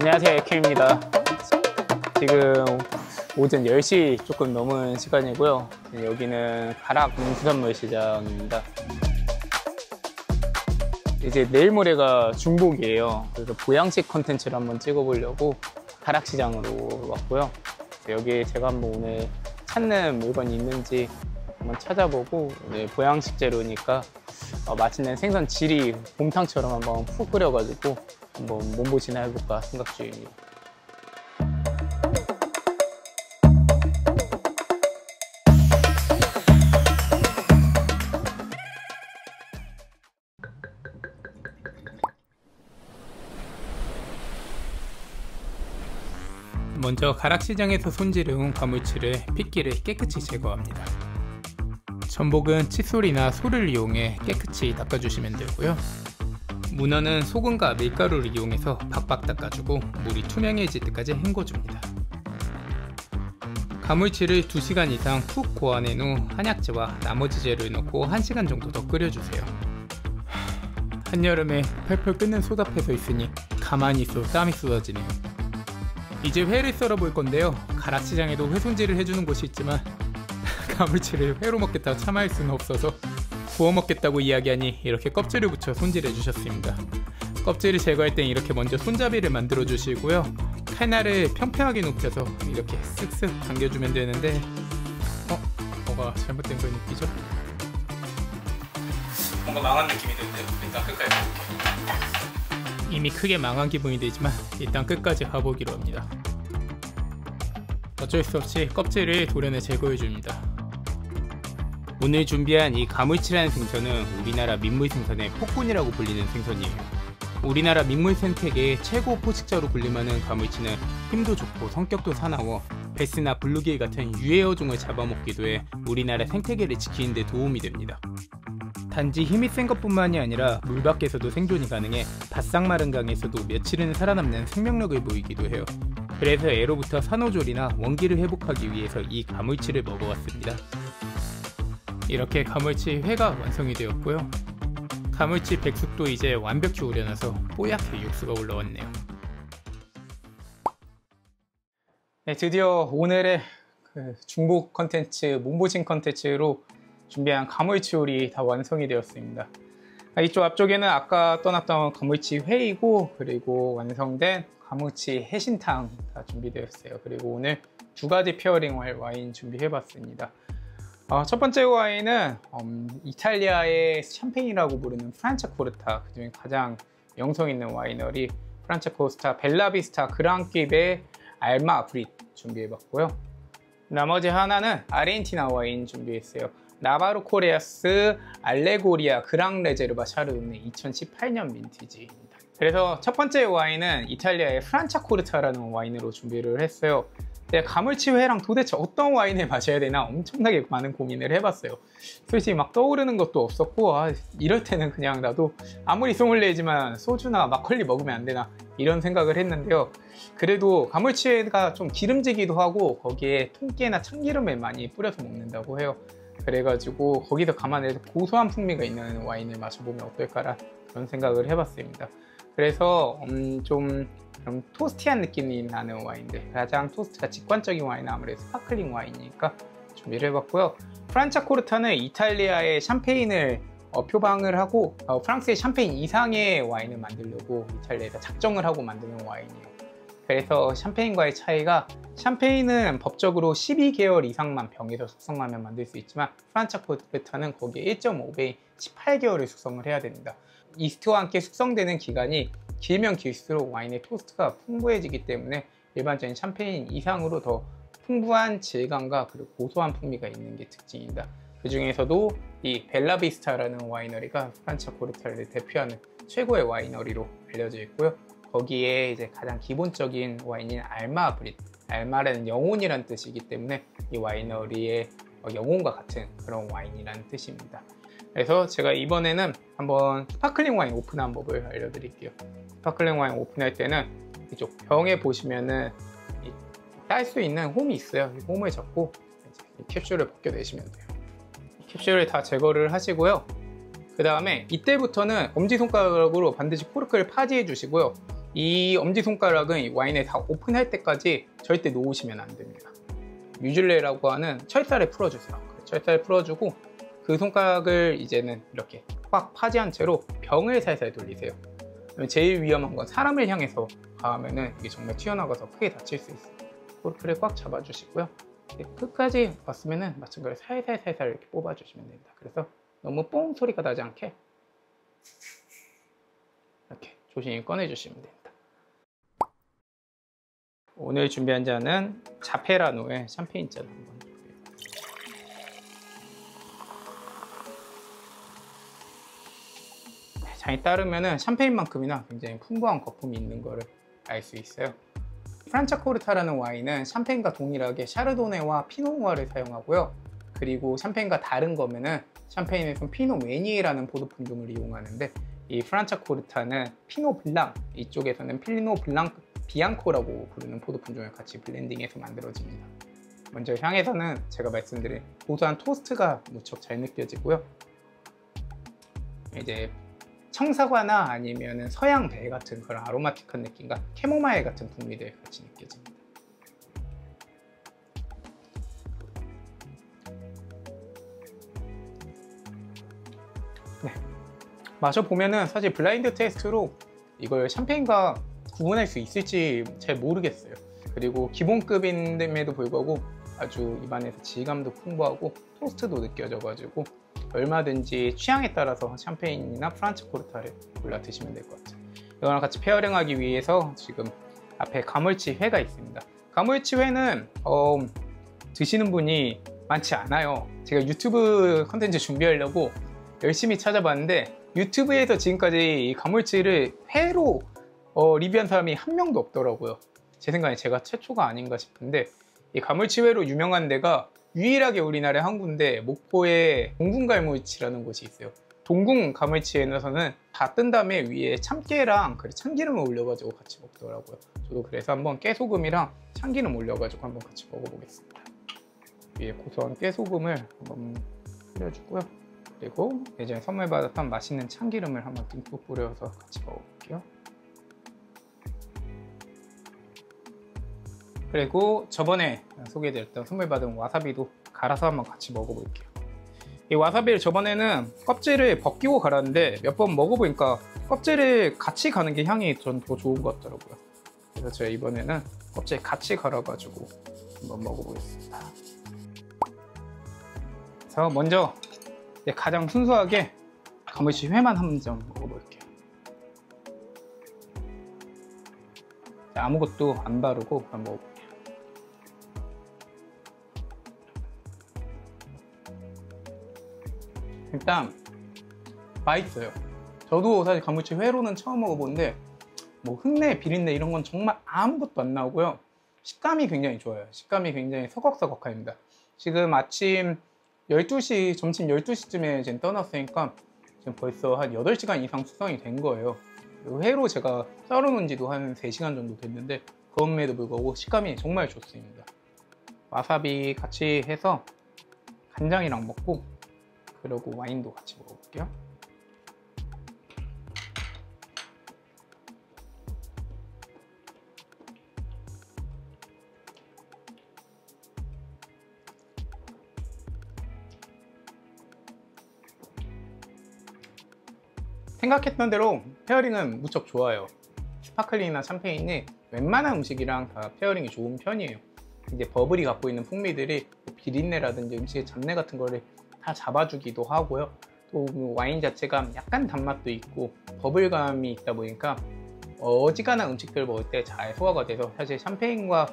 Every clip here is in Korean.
안녕하세요, 에큐입니다. 지금 오전 10시 조금 넘은 시간이고요. 여기는 가락 농수산물 시장입니다. 이제 내일 모레가 중복이에요. 그래서 보양식 컨텐츠를 한번 찍어보려고 가락 시장으로 왔고요. 여기에 제가 한번 오늘 찾는 물건이 있는지 한번 찾아보고, 오늘 보양식 재료니까 맛있는 생선 지리 곰탕처럼 한번 푹 끓여가지고 한번 몸보신을 해볼까 생각 중입니다. 먼저 가락시장에서 손질해온 가물치를 핏기를 깨끗이 제거합니다. 전복은 칫솔이나 솔을 이용해 깨끗이 닦아주시면 되고요. 문어는 소금과 밀가루를 이용해서 박박 닦아주고 물이 투명해질 때까지 헹궈줍니다. 가물치를 2시간 이상 푹 고아낸 후 한약재와 나머지 재료를 넣고 1시간 정도 더 끓여주세요. 한여름에 펄펄 끓는 솥앞에 서 있으니 가만히 있어도 땀이 쏟아지네요. 이제 회를 썰어 볼 건데요. 가락시장에도 회 손질을 해주는 곳이 있지만 가물치를 회로 먹겠다고 참아할 수는 없어서 구워 먹겠다고 이야기하니 이렇게 껍질을 붙여 손질해 주셨습니다. 껍질을 제거할 땐 이렇게 먼저 손잡이를 만들어 주시고요. 칼날을 평평하게 눕혀서 이렇게 쓱쓱 당겨주면 되는데 뭐가 잘못된 걸 느끼죠? 뭔가 망한 느낌이 드는데요. 일단 끝까지 가볼게요. 이미 크게 망한 기분이 들지만 일단 끝까지 가보기로 합니다. 어쩔 수 없이 껍질을 도려내 제거해 줍니다. 오늘 준비한 이 가물치라는 생선은 우리나라 민물 생선의 폭군이라고 불리는 생선이에요. 우리나라 민물 생태계의 최고 포식자로 군림하는 가물치는 힘도 좋고 성격도 사나워 베스나 블루길 같은 유해어종을 잡아먹기도 해 우리나라 생태계를 지키는 데 도움이 됩니다. 단지 힘이 센 것뿐만이 아니라 물 밖에서도 생존이 가능해 바싹 마른 강에서도 며칠은 살아남는 생명력을 보이기도 해요. 그래서 애로부터 산후조리나 원기를 회복하기 위해서 이 가물치를 먹어왔습니다. 이렇게 가물치 회가 완성이 되었고요. 가물치 백숙도 이제 완벽히 우려놔서 뽀얗게 육수가 올라왔네요. 네, 드디어 오늘의 중복 컨텐츠, 몸보신 컨텐츠로 준비한 가물치 요리 다 완성이 되었습니다. 이쪽 앞쪽에는 아까 떠났던 가물치 회이고, 그리고 완성된 가물치 해신탕 다 준비되었어요. 그리고 오늘 2가지 페어링 와인 준비해봤습니다. 첫 번째 와인은 이탈리아의 샴페인이라고 부르는 프란체코르타, 그중에 가장 명성 있는 와이너리 프란체코스타 벨라비스타 그랑킵의 알마 브릿 준비해봤고요. 나머지 하나는 아르헨티나 와인 준비했어요. 나바로 코레아스 알레고리아 그랑 레제르바 샤르도네 2018년 빈티지입니다. 그래서 첫 번째 와인은 이탈리아의 프란체코르타라는 와인으로 준비를 했어요. 제가 가물치 회랑 도대체 어떤 와인을 마셔야 되나 엄청나게 많은 고민을 해봤어요. 솔직히 막 떠오르는 것도 없었고, 이럴 때는 그냥 나도 아무리 소믈리에지만 소주나 막걸리 먹으면 안 되나 이런 생각을 했는데요. 그래도 가물치 회가 좀 기름지기도 하고 거기에 통깨나 참기름을 많이 뿌려서 먹는다고 해요. 그래가지고 거기서 감안해서 고소한 풍미가 있는 와인을 마셔보면 어떨까라 그런 생각을 해봤습니다. 그래서 좀 토스티한 느낌이 나는 와인들, 가장 토스트가 직관적인 와인은 아무래도 스파클링 와인이니까 준비를 해봤고요. 프란체코르타는 이탈리아의 샴페인을 표방을 하고 프랑스의 샴페인 이상의 와인을 만들려고 이탈리아에서 작정을 하고 만드는 와인이에요. 그래서 샴페인과의 차이가, 샴페인은 법적으로 12개월 이상만 병에서 숙성하면 만들 수 있지만 프란체코르타는 거기에 1.5배인 18개월을 숙성을 해야 됩니다. 이스트와 함께 숙성되는 기간이 길면 길수록 와인의 토스트가 풍부해지기 때문에 일반적인 샴페인 이상으로 더 풍부한 질감과 그리고 고소한 풍미가 있는 게 특징입니다. 그 중에서도 이 벨라비스타라는 와이너리가 프란체코르타를 대표하는 최고의 와이너리로 알려져 있고요. 거기에 이제 가장 기본적인 와인인 알마 브릿, 알마라는 영혼이라는 뜻이기 때문에 이 와이너리의 영혼과 같은 그런 와인이라는 뜻입니다. 그래서 제가 이번에는 한번 스파클링 와인 오픈한 법을 알려드릴게요. 스파클링 와인 오픈할 때는 이쪽 병에 보시면은 딸 수 있는 홈이 있어요. 이 홈을 잡고 이 캡슐을 벗겨내시면 돼요. 캡슐을 다 제거를 하시고요. 그 다음에 이때부터는 엄지손가락으로 반드시 코르크를 파지해 주시고요. 이 엄지손가락은 이 와인을 다 오픈할 때까지 절대 놓으시면 안 됩니다. 뮤즐레라고 하는 철사를 풀어주세요. 철사를 풀어주고 그 손가락을 이제는 이렇게 꽉 파지한 채로 병을 살살 돌리세요. 제일 위험한 건 사람을 향해서 가하면은 이게 정말 튀어나가서 크게 다칠 수 있어요. 코르크를 꽉 잡아주시고요. 끝까지 왔으면은 마찬가지로 살살살살 이렇게 뽑아주시면 됩니다. 그래서 너무 뽕 소리가 나지 않게 이렇게 조심히 꺼내주시면 됩니다. 오늘 준비한 잔은 자페라노의 샴페인 잔 한번 볼게요. 잔이 따르면은 샴페인만큼이나 굉장히 풍부한 거품이 있는 거를 알 수 있어요. 프란차코르타라는 와인은 샴페인과 동일하게 샤르도네와 피노누아를 사용하고요. 그리고 샴페인과 다른 거면은 샴페인에서는 피노 메니에라는 포도 품종을 이용하는데 이 프란차코르타는 피노 블랑, 이쪽에서는 피노 블랑 비앙코라고 부르는 포도 품종을 같이 블렌딩해서 만들어집니다. 먼저 향에서는 제가 말씀드린 고소한 토스트가 무척 잘 느껴지고요. 이제 청사과나 아니면 서양 배 같은 그런 아로마틱한 느낌과 캐모마일 같은 풍미들 같이 느껴집니다. 네. 마셔보면은 사실 블라인드 테스트로 이걸 샴페인과 구분할 수 있을지 잘 모르겠어요. 그리고 기본급임에도 불구하고 아주 입안에서 질감도 풍부하고 토스트도 느껴져가지고 얼마든지 취향에 따라서 샴페인이나 프란차코르타를 골라 드시면 될 것 같아요. 이거랑 같이 페어링하기 위해서 지금 앞에 가물치 회가 있습니다. 가물치 회는 드시는 분이 많지 않아요. 제가 유튜브 컨텐츠 준비하려고 열심히 찾아봤는데 유튜브에서 지금까지 이 가물치를 회로 리뷰한 사람이 한 명도 없더라고요. 제 생각에 제가 최초가 아닌가 싶은데 이 가물치회로 유명한 데가 유일하게 우리나라에 한 군데 목포에 동궁가물치라는 곳이 있어요. 동궁 가물치에서는 다 뜬 다음에 위에 참깨랑 참기름을 올려가지고 같이 먹더라고요. 저도 그래서 한번 깨소금이랑 참기름 올려가지고 한번 같이 먹어보겠습니다. 위에 고소한 깨소금을 한번 뿌려주고요. 그리고 예전에 선물 받았던 맛있는 참기름을 한번 듬뿍 뿌려서 같이 먹어볼게요. 그리고 저번에 소개해드렸던 선물 받은 와사비도 갈아서 한번 같이 먹어볼게요. 이 와사비를 저번에는 껍질을 벗기고 갈았는데 몇 번 먹어보니까 껍질을 같이 가는 게 향이 전 더 좋은 것 같더라고요. 그래서 제가 이번에는 껍질 같이 갈아가지고 한번 먹어보겠습니다. 그래서 먼저 가장 순수하게 가물치 회만 한 점 먹어볼게요. 아무것도 안 바르고 한번 먹어볼게요. 일단 맛있어요. 저도 사실 가물치 회로는 처음 먹어보는데 뭐 흙내, 비린내 이런 건 정말 아무것도 안 나오고요. 식감이 굉장히 좋아요. 식감이 굉장히 서걱서걱합니다. 지금 아침 12시, 점심 12시쯤에 지금 떠났으니까 지금 벌써 한 8시간 이상 숙성이 된 거예요. 회로 제가 썰어놓은 지도 한 3시간 정도 됐는데 그럼에도 불구하고 식감이 정말 좋습니다. 와사비 같이 해서 간장이랑 먹고 그리고 와인도 같이 먹어볼게요. 생각했던 대로 페어링은 무척 좋아요. 스파클링이나 샴페인이 웬만한 음식이랑 다 페어링이 좋은 편이에요. 이제 버블이 갖고 있는 풍미들이 비린내라든지 음식의 잡내 같은 거를 다 잡아주기도 하고요. 또 와인 자체가 약간 단맛도 있고 버블감이 있다 보니까 어지간한 음식들을 먹을 때 잘 소화가 돼서 사실 샴페인과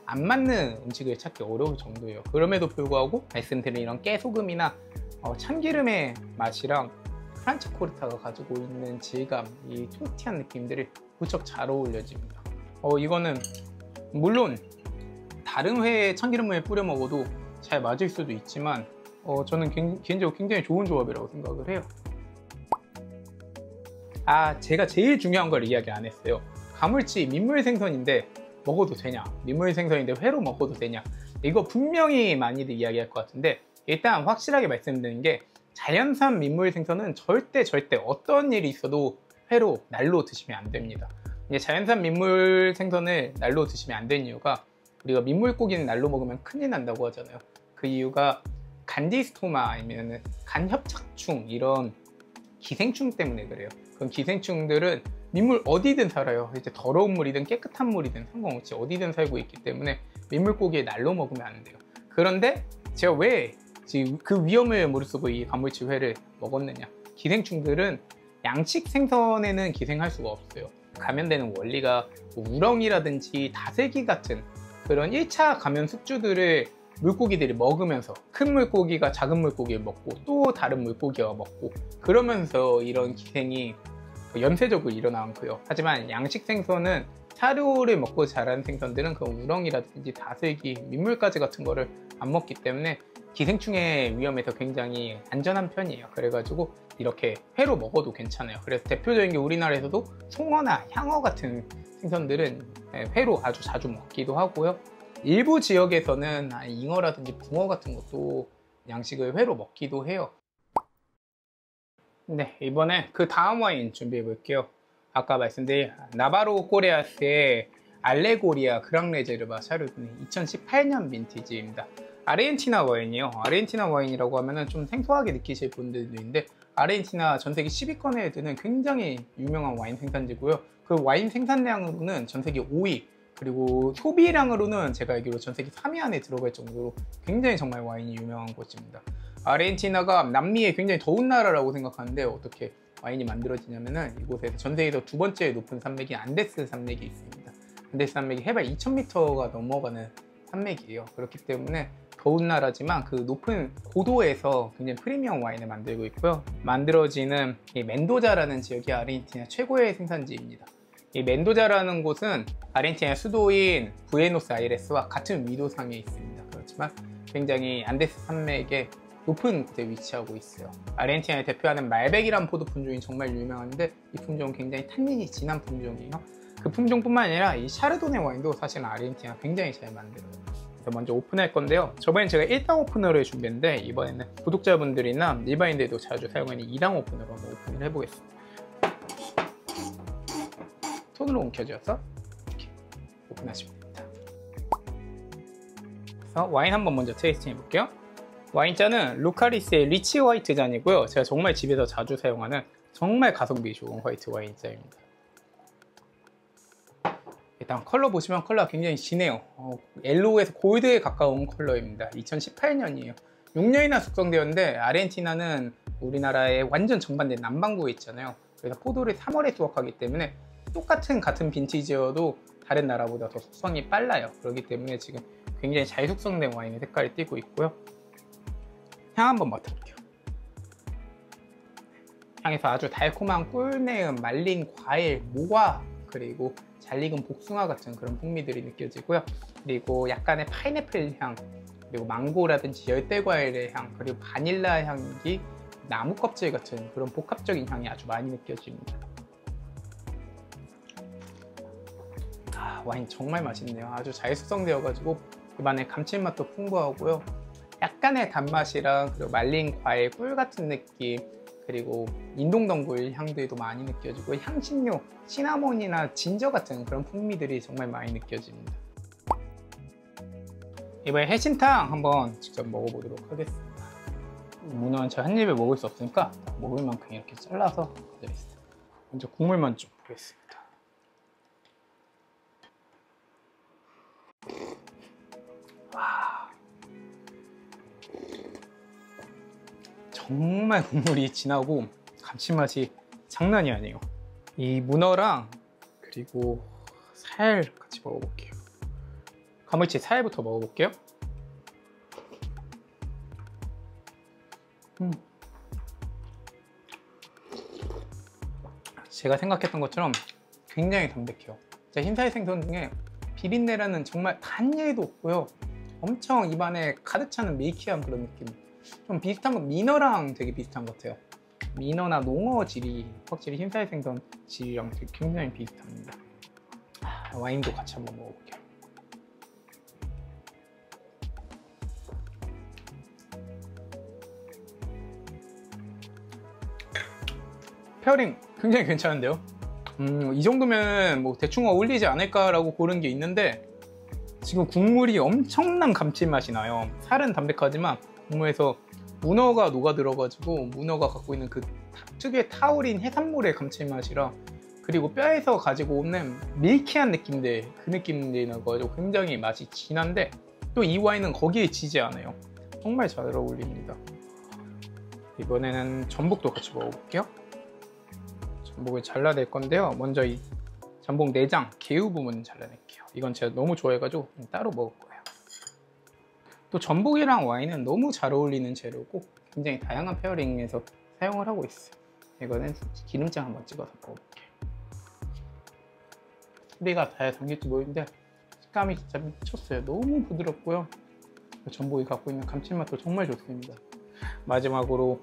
안 맞는 음식을 찾기 어려울 정도예요. 그럼에도 불구하고 말씀드린 이런 깨소금이나 참기름의 맛이랑 프란차코르타가 가지고 있는 질감, 이 토스티한 느낌들이 무척 잘 어울려집니다. 이거는 물론 다른 회에 참기름을 뿌려 먹어도 잘 맞을 수도 있지만 저는 개인적으로 굉장히 좋은 조합이라고 생각을 해요. 제가 제일 중요한 걸 이야기 안 했어요. 가물치 민물생선인데 먹어도 되냐? 민물생선인데 회로 먹어도 되냐? 이거 분명히 많이들 이야기할 것 같은데 일단 확실하게 말씀드리는 게 자연산 민물생선은 절대 어떤 일이 있어도 회로 날로 드시면 안 됩니다. 이제 자연산 민물 생선을 날로 드시면 안 되는 이유가 우리가 민물고기는 날로 먹으면 큰일 난다고 하잖아요. 그 이유가 간디스토마 아니면 간협착충 이런 기생충 때문에 그래요. 그럼 기생충들은 민물 어디든 살아요. 이제 더러운 물이든 깨끗한 물이든 상관없이 어디든 살고 있기 때문에 민물고기에 날로 먹으면 안 돼요. 그런데 제가 왜 지금 그 위험을 무릅쓰고 이 가물치 회를 먹었느냐? 기생충들은 양식 생선에는 기생할 수가 없어요. 감염되는 원리가 뭐 우렁이라든지 다슬기 같은 그런 1차 감염 숙주들을 물고기들이 먹으면서 큰 물고기가 작은 물고기를 먹고 또 다른 물고기가 먹고 그러면서 이런 기생이 연쇄적으로 일어나고요. 하지만 양식 생선은 사료를 먹고 자란 생선들은 그 우렁이라든지 다슬기, 민물가지 같은 거를 안 먹기 때문에 기생충의 위험에서 굉장히 안전한 편이에요. 그래가지고 이렇게 회로 먹어도 괜찮아요. 그래서 대표적인 게 우리나라에서도 송어나 향어 같은 생선들은 회로 아주 자주 먹기도 하고요. 일부 지역에서는 잉어라든지 붕어 같은 것도 양식을 회로 먹기도 해요. 네, 이번에 그 다음 와인 준비해 볼게요. 아까 말씀드린 나바로 꼬레아스의 알레고리아 그랑레제르바 샤르도네 2018년 빈티지입니다. 아르헨티나 와인이요. 아르헨티나 와인이라고 하면은 좀 생소하게 느끼실 분들도 있는데 아르헨티나 전 세계 10위권에 드는 굉장히 유명한 와인 생산지고요. 그 와인 생산량으로는 전 세계 5위, 그리고 소비량으로는 제가 알기로 전 세계 3위 안에 들어갈 정도로 굉장히 정말 와인이 유명한 곳입니다. 아르헨티나가 남미의 굉장히 더운 나라라고 생각하는데 어떻게 와인이 만들어지냐면은 이곳에서 전 세계에서 두 번째 높은 산맥인 안데스 산맥이 있습니다. 안데스 산맥이 해발 2000m가 넘어가는 산맥이에요. 그렇기 때문에 더운 나라지만 그 높은 고도에서 굉장히 프리미엄 와인을 만들고 있고요. 만들어지는 이 멘도자라는 지역이 아르헨티나 최고의 생산지입니다. 이 멘도자라는 곳은 아르헨티나 수도인 부에노스아이레스와 같은 위도상에 있습니다. 그렇지만 굉장히 안데스 산맥의 높은 곳에 위치하고 있어요. 아르헨티나를 대표하는 말백이라는 포도 품종이 정말 유명한데 이 품종은 굉장히 탄닌이 진한 품종이에요. 그 품종뿐만 아니라 이 샤르도네 와인도 사실은 아르헨티나 굉장히 잘 만들어요. 그래서 먼저 오픈할 건데요. 저번엔 제가 1당 오프너를 준비했는데 이번에는 구독자분들이나 일반인들도 자주 사용하는 2당 오프너로 한번 오픈을 해보겠습니다. 손으로 움켜쥐어서 이렇게 오픈하시면 됩니다. 그래서 와인 한번 먼저 테이스팅 해볼게요. 와인잔은 루카리스의 리치 화이트 잔이고요. 제가 정말 집에서 자주 사용하는 정말 가성비 좋은 화이트 와인잔입니다. 일단 컬러 보시면 컬러가 굉장히 진해요. 옐로우에서 골드에 가까운 컬러입니다. 2018년이에요. 6년이나 숙성되었는데 아르헨티나는 우리나라의 완전 정반대 남반구에 있잖아요. 그래서 포도를 3월에 수확하기 때문에 같은 빈티지여도 다른 나라보다 더 숙성이 빨라요. 그렇기 때문에 지금 굉장히 잘 숙성된 와인의 색깔이 띄고 있고요. 향 한번 맡아볼게요. 향에서 아주 달콤한 꿀내음, 말린 과일, 모과, 그리고 잘 익은 복숭아 같은 그런 풍미들이 느껴지고요. 그리고 약간의 파인애플 향, 그리고 망고라든지 열대과일의 향, 그리고 바닐라 향기, 나무 껍질 같은 그런 복합적인 향이 아주 많이 느껴집니다. 와인 정말 맛있네요. 아주 잘 숙성되어가지고 입안에 감칠맛도 풍부하고요. 약간의 단맛이랑 그리고 말린 과일, 꿀 같은 느낌, 그리고 인동덩굴 향들도 많이 느껴지고 향신료, 시나몬이나 진저 같은 그런 풍미들이 정말 많이 느껴집니다. 이번에 해신탕 한번 직접 먹어보도록 하겠습니다. 문어는 제가 한 입에 먹을 수 없으니까 먹을 만큼 이렇게 잘라서 드리겠습니다. 먼저 국물만 좀 보겠습니다. 와, 정말 국물이 진하고 감칠맛이 장난이 아니에요. 이 문어랑 그리고 살 같이 먹어볼게요. 가물치 살부터 먹어볼게요. 제가 생각했던 것처럼 굉장히 담백해요. 제 흰살 생선 중에 비린내라는 정말 단예도 없고요. 엄청 입안에 가득 차는 밀키한 그런 느낌. 좀 비슷한 건 민어랑 되게 비슷한 것 같아요. 민어나 농어 질이 확실히 흰살 생선 질이랑 되게 굉장히 비슷합니다. 와인도 같이 한번 먹어볼게요. 페어링 굉장히 괜찮은데요? 이 정도면 뭐 대충 어울리지 않을까라고 고른 게 있는데 지금 국물이 엄청난 감칠맛이 나요. 살은 담백하지만 국물에서 문어가 녹아 들어가지고 문어가 갖고 있는 그 특유의 타오린 해산물의 감칠맛이라, 그리고 뼈에서 가지고 오는 밀키한 느낌들, 그 느낌들이 나가지고 굉장히 맛이 진한데 또 이 와인은 거기에 지지 않아요. 정말 잘 어울립니다. 이번에는 전복도 같이 먹어볼게요. 전복을 잘라낼 건데요. 먼저 이 전복 내장, 개우 부분 잘라낼게요. 이건 제가 너무 좋아해가지고 따로 먹을 거예요. 또 전복이랑 와인은 너무 잘 어울리는 재료고 굉장히 다양한 페어링에서 사용을 하고 있어요. 이거는 기름장 한번 찍어서 먹어볼게요. 소리가 잘 담길지 모르는데 식감이 진짜 미쳤어요. 너무 부드럽고요. 전복이 갖고 있는 감칠맛도 정말 좋습니다. 마지막으로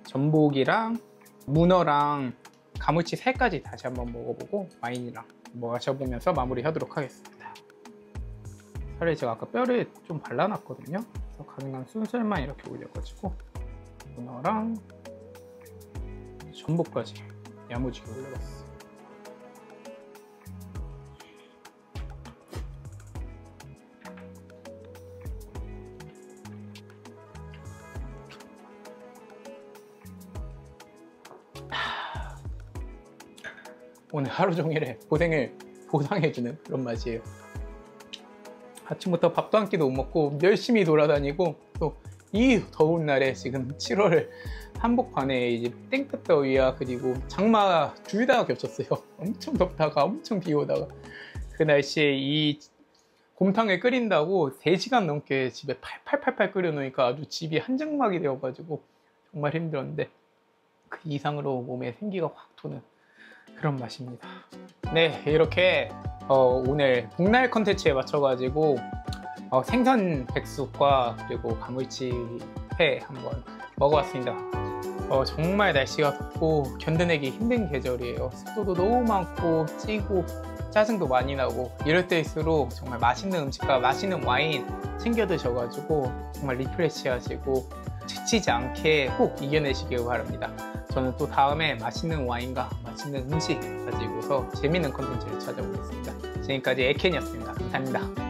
전복이랑 문어랑 가물치 살까지 다시 한번 먹어보고 와인이랑 마셔보면서 마무리하도록 하겠습니다. 살에 제가 아까 뼈를 좀 발라놨거든요. 그래서 가능한 순살만 이렇게 올려가지고 문어랑 전복까지 야무지게 올려봤어요. 오늘 하루 종일의 고생을 보상해주는 그런 맛이에요. 아침부터 밥도 한 끼도 못 먹고 열심히 돌아다니고 또 이 더운 날에 지금 7월 한복판에 이제 땡볕 더위와 그리고 장마 둘 다 겹쳤어요. 엄청 덥다가 엄청 비 오다가 그 날씨에 이 곰탕을 끓인다고 3시간 넘게 집에 팔팔팔팔 끓여놓으니까 아주 집이 한장막이 되어가지고 정말 힘들었는데 그 이상으로 몸에 생기가 확 도는 그런 맛입니다. 네, 이렇게 오늘 복날 컨텐츠에 맞춰가지고 생선 백숙과 그리고 가물치 회 한번 먹어봤습니다. 정말 날씨가 덥고 견뎌내기 힘든 계절이에요. 습도도 너무 많고 찌고 짜증도 많이 나고 이럴 때일수록 정말 맛있는 음식과 맛있는 와인 챙겨 드셔가지고 정말 리프레시 하시고 지치지 않게 꼭 이겨내시길 바랍니다. 저는 또 다음에 맛있는 와인과 맛있는 음식 가지고서 재밌는 컨텐츠를 찾아오겠습니다. 지금까지 에켄이었습니다. 감사합니다.